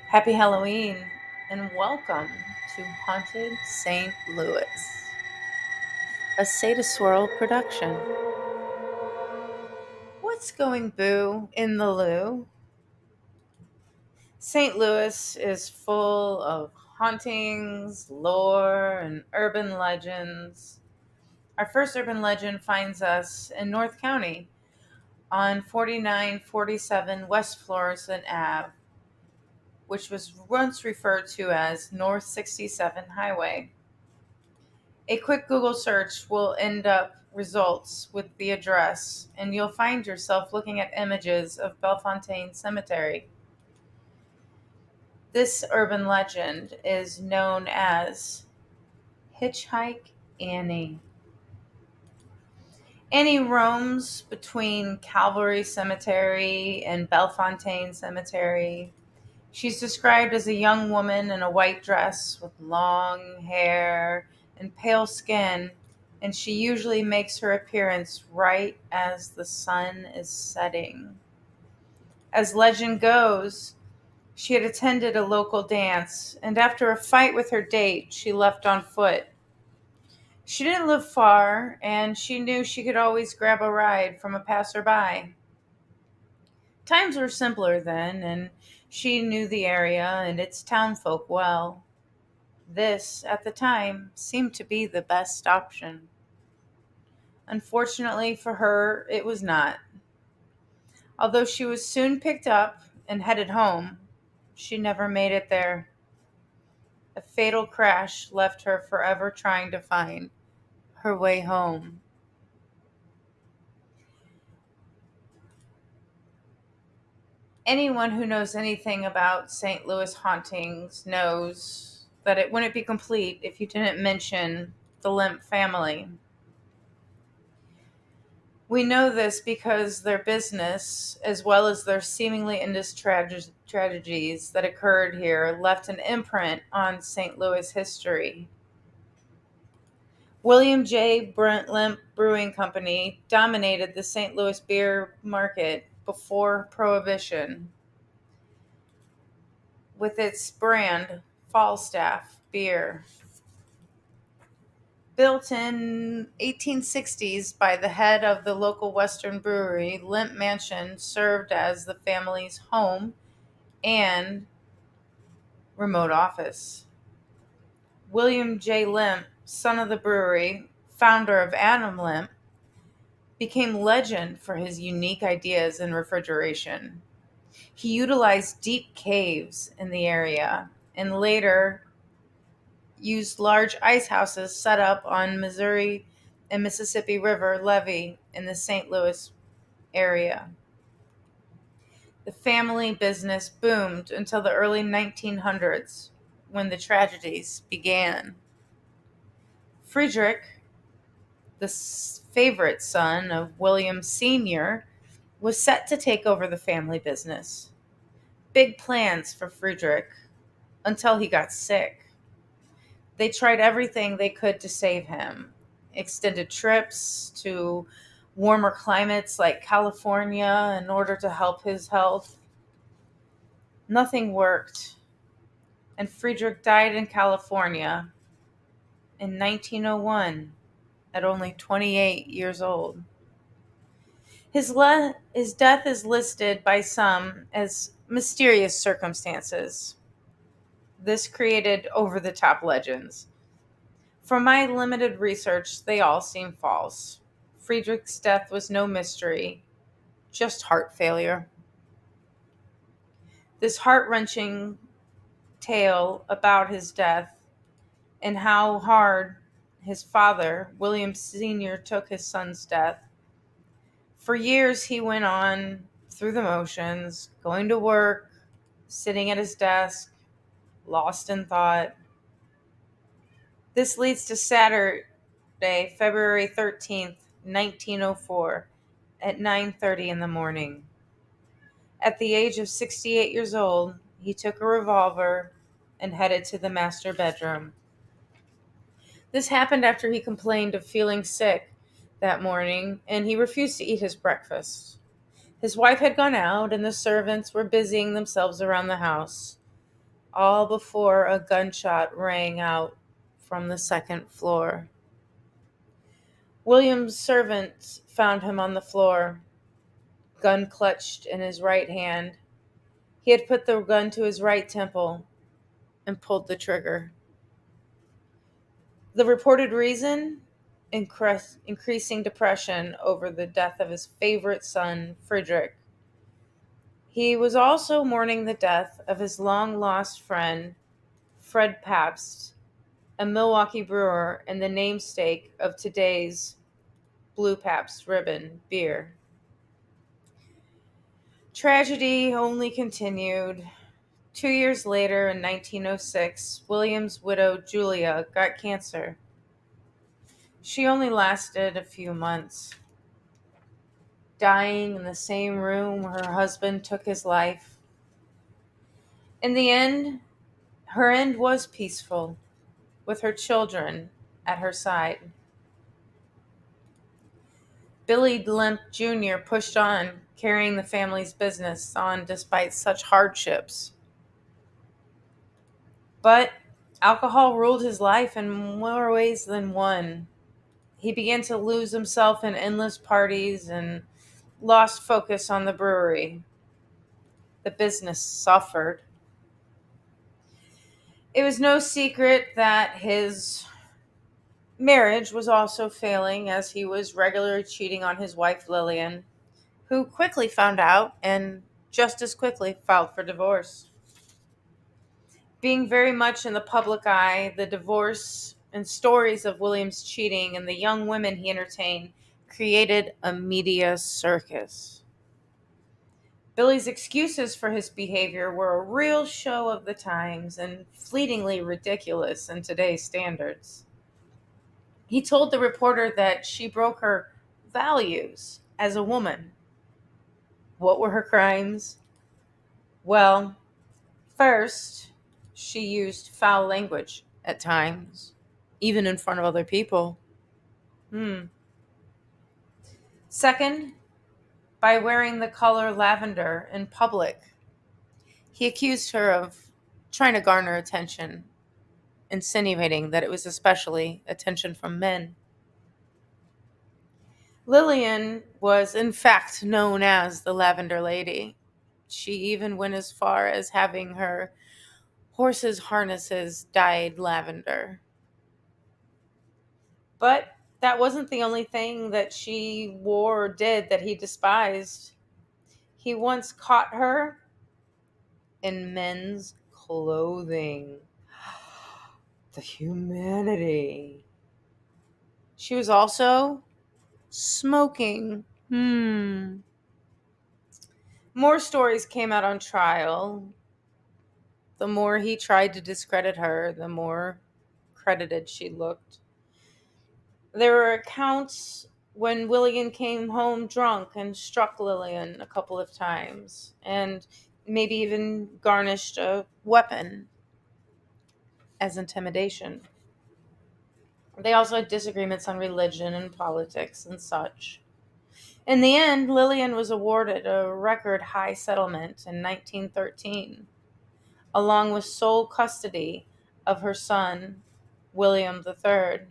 Happy Halloween and welcome to Haunted St. Louis, a Seda Swirl production. What's going boo in the loo? St. Louis is full of hauntings, lore, and urban legends. Our first urban legend finds us in North County on 4947 West Florissant Ave, which was once referred to as North 67 Highway. A quick Google search will end up results with the address, and you'll find yourself looking at images of Bellefontaine Cemetery. This urban legend is known as Hitchhike Annie. Annie roams between Calvary Cemetery and Bellefontaine Cemetery. She's described as a young woman in a white dress with long hair and pale skin, and she usually makes her appearance right as the sun is setting. As legend goes, she had attended a local dance, and after a fight with her date, she left on foot. She didn't live far, and she knew she could always grab a ride from a passerby. Times were simpler then, and she knew the area and its townfolk well. This, at the time, seemed to be the best option. Unfortunately for her, it was not. Although she was soon picked up and headed home, she never made it there. A fatal crash left her forever trying to find her way home. Anyone who knows anything about St. Louis hauntings knows that it wouldn't be complete if you didn't mention the Limp family. We know this because their business, as well as their seemingly endless tragedies that occurred here, left an imprint on St. Louis history. William J. Brent Limp Brewing Company dominated the St. Louis beer market before Prohibition with its brand Falstaff beer. Built in 1860s by the head of the local Western brewery, Limp Mansion served as the family's home and remote office. William J. Limp, son of the brewery, founder of Adam Limp, became legend for his unique ideas in refrigeration. He utilized deep caves in the area and later used large ice houses set up on Missouri and Mississippi River levee in the St. Louis area. The family business boomed until the early 1900s when the tragedies began. Friedrich, the favorite son of William Sr., was set to take over the family business. Big plans for Friedrich until he got sick. They tried everything they could to save him. Extended trips to warmer climates like California in order to help his health. Nothing worked, and Friedrich died in California in 1901 at only 28 years old. His death is listed by some as mysterious circumstances. This created over the top legends. From my limited research, they all seem false. Friedrich's death was no mystery, just heart failure. This heart wrenching tale about his death and how hard his father, William Sr., took his son's death. For years, he went on through the motions, going to work, sitting at his desk, lost in thought. This leads to Saturday, February 13th, 1904, at 9:30 in the morning. At the age of 68 years old, he took a revolver and headed to the master bedroom. This happened after he complained of feeling sick that morning and he refused to eat his breakfast. His wife had gone out and the servants were busying themselves around the house. all before a gunshot rang out from the second floor. William's servants found him on the floor, gun clutched in his right hand. He had put the gun to his right temple and pulled the trigger. The reported reason? Increasing depression over the death of his favorite son, Friedrich. He was also mourning the death of his long lost friend, Fred Pabst, a Milwaukee brewer and the namesake of today's Blue Pabst Ribbon beer. Tragedy only continued. 2 years later, in 1906, William's widow, Julia, got cancer. She only lasted a few months, dying in the same room where her husband took his life. In the end, her end was peaceful, with her children at her side. Billy Limp Jr. pushed on, carrying the family's business on despite such hardships. But alcohol ruled his life in more ways than one. He began to lose himself in endless parties and lost focus on the brewery. The business suffered. It was no secret that his marriage was also failing, as he was regularly cheating on his wife Lillian, who quickly found out and just as quickly filed for divorce. Being very much in the public eye, the divorce and stories of William's cheating and the young women he entertained created a media circus. Billy's excuses for his behavior were a real show of the times and fleetingly ridiculous in today's standards. He told the reporter that she broke her values as a woman. What were her crimes? Well, first, she used foul language at times, even in front of other people. Second, by wearing the color lavender in public. He accused her of trying to garner attention, insinuating that it was especially attention from men. Lillian was, in fact, known as the Lavender Lady. She even went as far as having her horses' harnesses dyed lavender. But that wasn't the only thing that she wore or did that he despised. He once caught her in men's clothing. The humanity. She was also smoking. More stories came out on trial. The more he tried to discredit her, the more credited she looked. There were accounts when William came home drunk and struck Lillian a couple of times, and maybe even garnished a weapon as intimidation. They also had disagreements on religion and politics and such. In the end, Lillian was awarded a record high settlement in 1913, along with sole custody of her son, William III.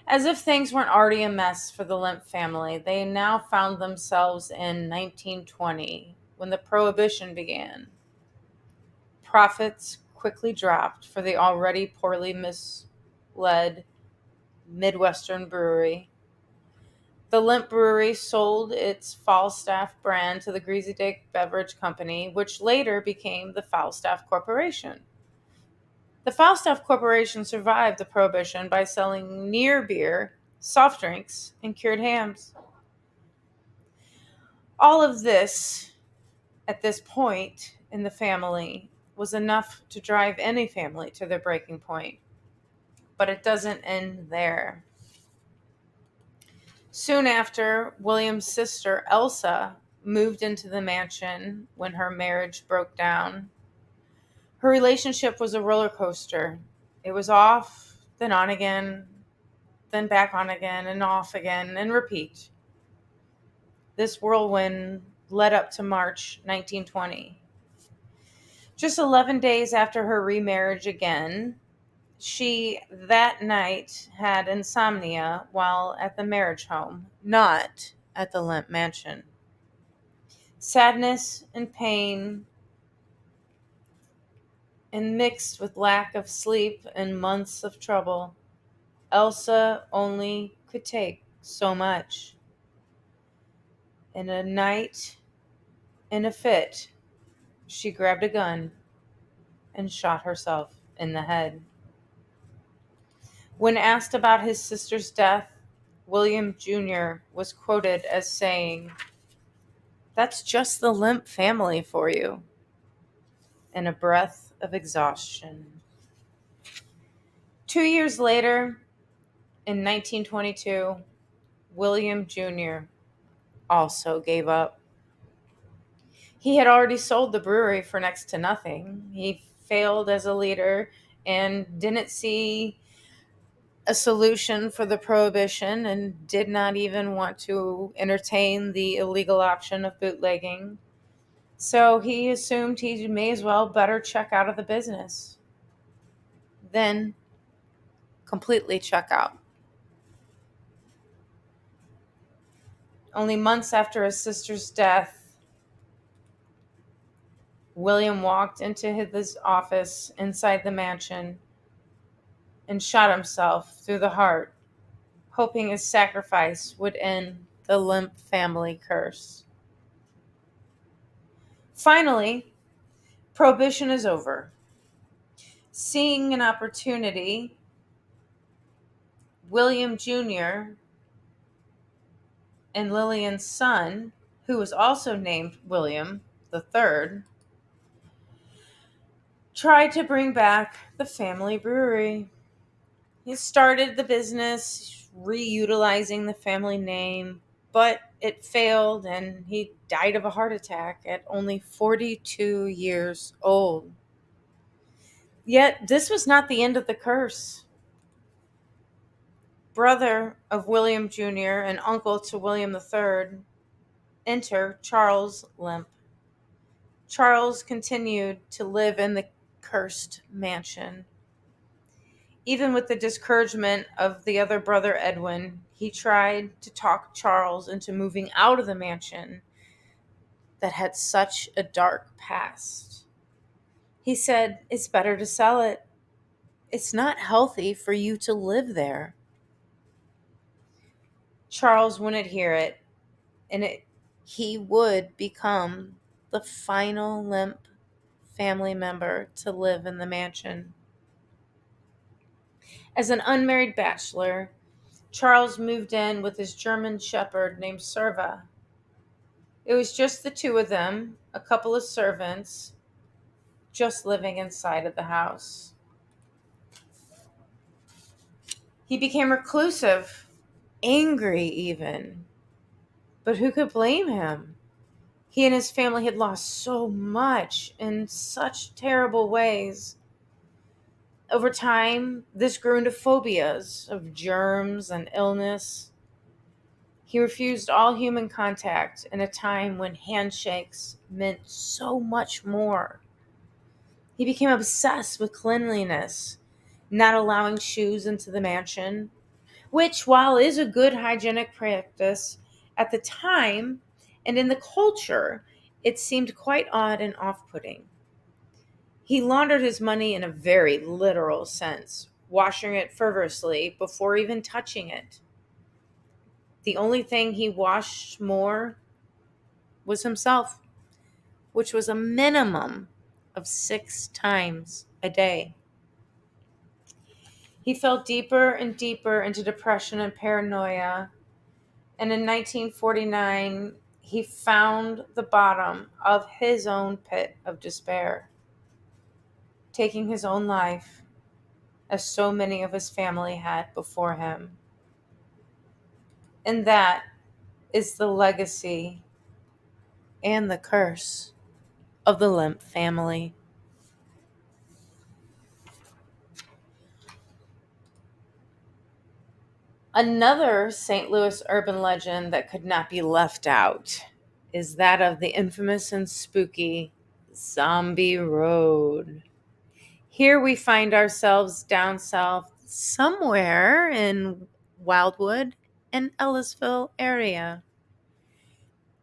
As if things weren't already a mess for the Limp family, they now found themselves in 1920 when the Prohibition began. Profits quickly dropped for the already poorly misled Midwestern brewery. The Limp Brewery sold its Falstaff brand to the Greasy Dick Beverage Company, which later became the Falstaff Corporation. The Falstaff Corporation survived the Prohibition by selling near beer, soft drinks, and cured hams. All of this, at this point in the family, was enough to drive any family to their breaking point. But it doesn't end there. Soon after, William's sister, Elsa, moved into the mansion when her marriage broke down. Her relationship was a roller coaster. It was off, then on again, then back on again, and off again, and repeat. This whirlwind led up to March 1920. Just 11 days after her remarriage again, she that night had insomnia while at the marriage home, not at the Lemp Mansion. Sadness and pain, and mixed with lack of sleep and months of trouble, Elsa only could take so much. In a night, in a fit, she grabbed a gun and shot herself in the head. When asked about his sister's death, William Jr. was quoted as saying, "That's just the Lemp family for you," in a breath of exhaustion. 2 years later, in 1922, William Jr. also gave up. He had already sold the brewery for next to nothing. He failed as a leader and didn't see a solution for the prohibition and did not even want to entertain the illegal option of bootlegging. So he assumed he may as well better check out of the business than completely check out. Only months after his sister's death, William walked into his office inside the mansion and shot himself through the heart, hoping his sacrifice would end the Lemp family curse. Finally, prohibition is over. Seeing an opportunity, William Jr. and Lillian's son, who was also named William III, tried to bring back the family brewery. He started the business reutilizing the family name, but it failed and he died of a heart attack at only 42 years old. Yet, this was not the end of the curse. Brother of William Jr. and uncle to William III, enter Charles Lemp. Charles continued to live in the cursed mansion. Even with the discouragement of the other brother Edwin, he tried to talk Charles into moving out of the mansion that had such a dark past. He said, "It's better to sell it. It's not healthy for you to live there." Charles wouldn't hear it, and he would become the final Lemp family member to live in the mansion. As an unmarried bachelor, Charles moved in with his German shepherd named Serva. It was just the two of them, a couple of servants, just living inside of the house. He became reclusive, angry even. But who could blame him? He and his family had lost so much in such terrible ways. Over time, this grew into phobias of germs and illness. He refused all human contact in a time when handshakes meant so much more. He became obsessed with cleanliness, not allowing shoes into the mansion, which, while is a good hygienic practice, at the time and in the culture, it seemed quite odd and off putting. He laundered his money in a very literal sense, washing it fervorously before even touching it. The only thing he washed more was himself, which was a minimum of 6 times a day. He fell deeper and deeper into depression and paranoia, and in 1949, he found the bottom of his own pit of despair, taking his own life as so many of his family had before him. And that is the legacy and the curse of the Lemp family. Another St. Louis urban legend that could not be left out is that of the infamous and spooky Zombie Road. Here we find ourselves down south, somewhere in Wildwood and Ellisville area.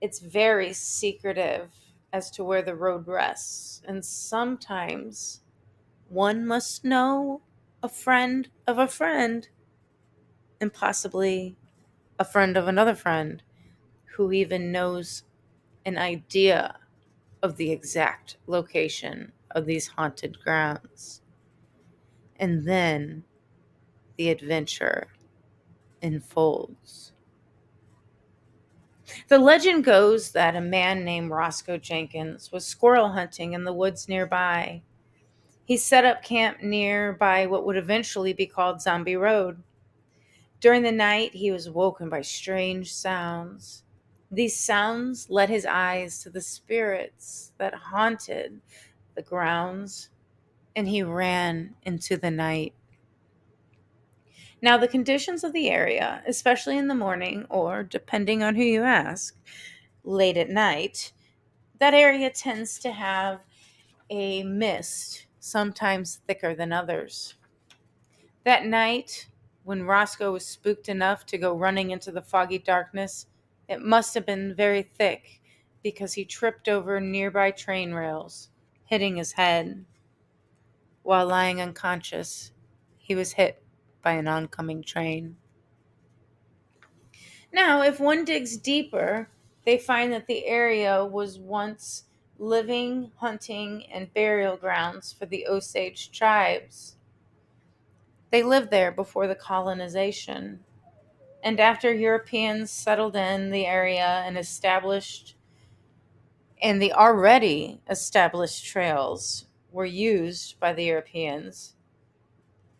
It's very secretive as to where the road rests, and sometimes one must know a friend of a friend, and possibly a friend of another friend, who even knows an idea of the exact location of these haunted grounds. And then the adventure unfolds. The legend goes that a man named Roscoe Jenkins was squirrel hunting in the woods nearby. He set up camp nearby what would eventually be called Zombie Road. During the night, he was woken by strange sounds. These sounds led his eyes to the spirits that haunted the grounds, and he ran into the night. Now, the conditions of the area, especially in the morning or, depending on who you ask, late at night, that area tends to have a mist, sometimes thicker than others. That night, when Roscoe was spooked enough to go running into the foggy darkness, it must have been very thick because he tripped over nearby train rails, hitting his head. While lying unconscious, he was hit by an oncoming train. Now, if one digs deeper, they find that the area was once living, hunting, and burial grounds for the Osage tribes. They lived there before the colonization. And after Europeans settled in the area and the already established trails were used by the Europeans,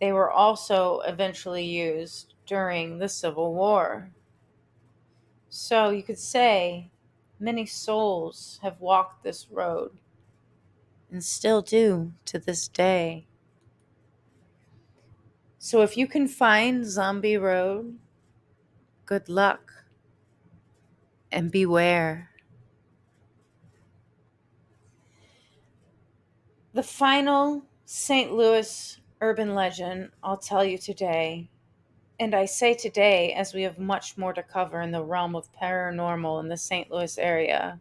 they were also eventually used during the Civil War. So you could say many souls have walked this road and still do to this day. So if you can find Zombie Road, good luck and beware. The final St. Louis urban legend I'll tell you today, and I say today as we have much more to cover in the realm of paranormal in the St. Louis area.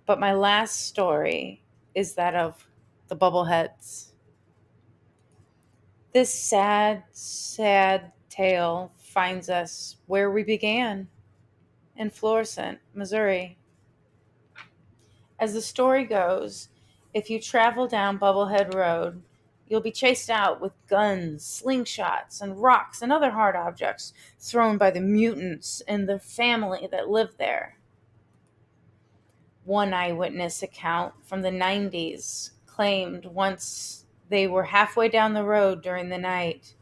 But my last story is that of the Bubbleheads. This sad, sad tale finds us where we began, in Florissant, Missouri. As the story goes, if you travel down Bubblehead Road, you'll be chased out with guns, slingshots, and rocks and other hard objects thrown by the mutants and the family that lived there. One eyewitness account from the 90s claimed once they were halfway down the road during the night,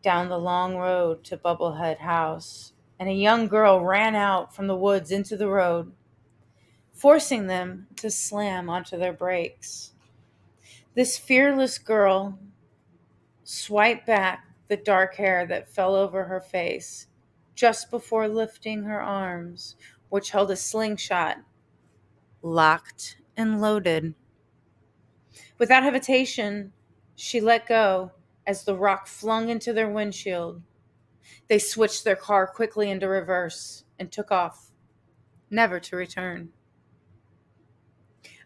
down the long road to Bubblehead House, and a young girl ran out from the woods into the road, forcing them to slam onto their brakes. This fearless girl swiped back the dark hair that fell over her face just before lifting her arms, which held a slingshot, locked and loaded. Without hesitation, she let go as the rock flung into their windshield. They switched their car quickly into reverse and took off, never to return.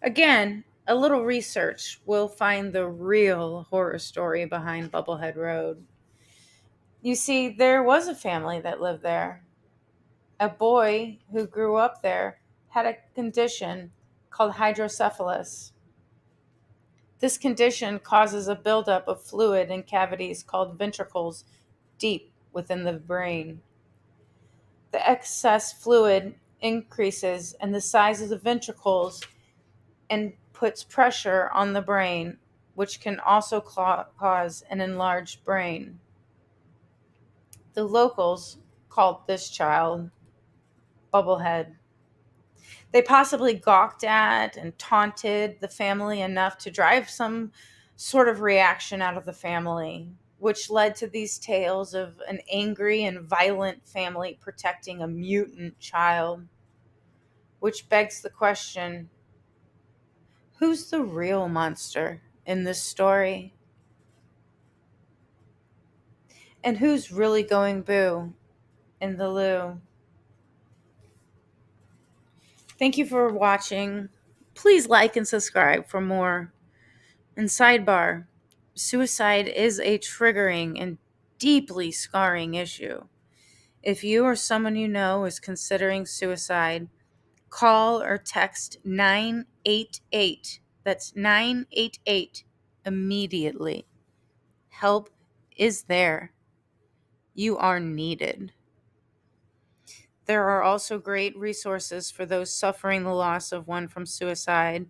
Again, a little research will find the real horror story behind Bubblehead Road. You see, there was a family that lived there. A boy who grew up there had a condition called hydrocephalus. This condition causes a buildup of fluid in cavities called ventricles deep within the brain. The excess fluid increases in the size of the ventricles and puts pressure on the brain, which can also cause an enlarged brain. The locals called this child Bubblehead. They possibly gawked at and taunted the family enough to drive some sort of reaction out of the family, which led to these tales of an angry and violent family protecting a mutant child. Which begs the question, Who's the real monster in this story? And who's really going boo in the loo? Thank you for watching. Please like and subscribe for more. And sidebar, suicide is a triggering and deeply scarring issue. If you or someone you know is considering suicide, call or text 988. That's 988 immediately. Help is there. You are needed. There are also great resources for those suffering the loss of one from suicide,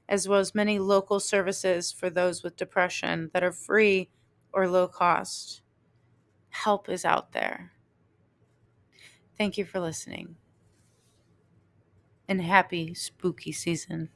as well as many local services for those with depression that are free or low cost. Help is out there. Thank you for listening, and happy spooky season.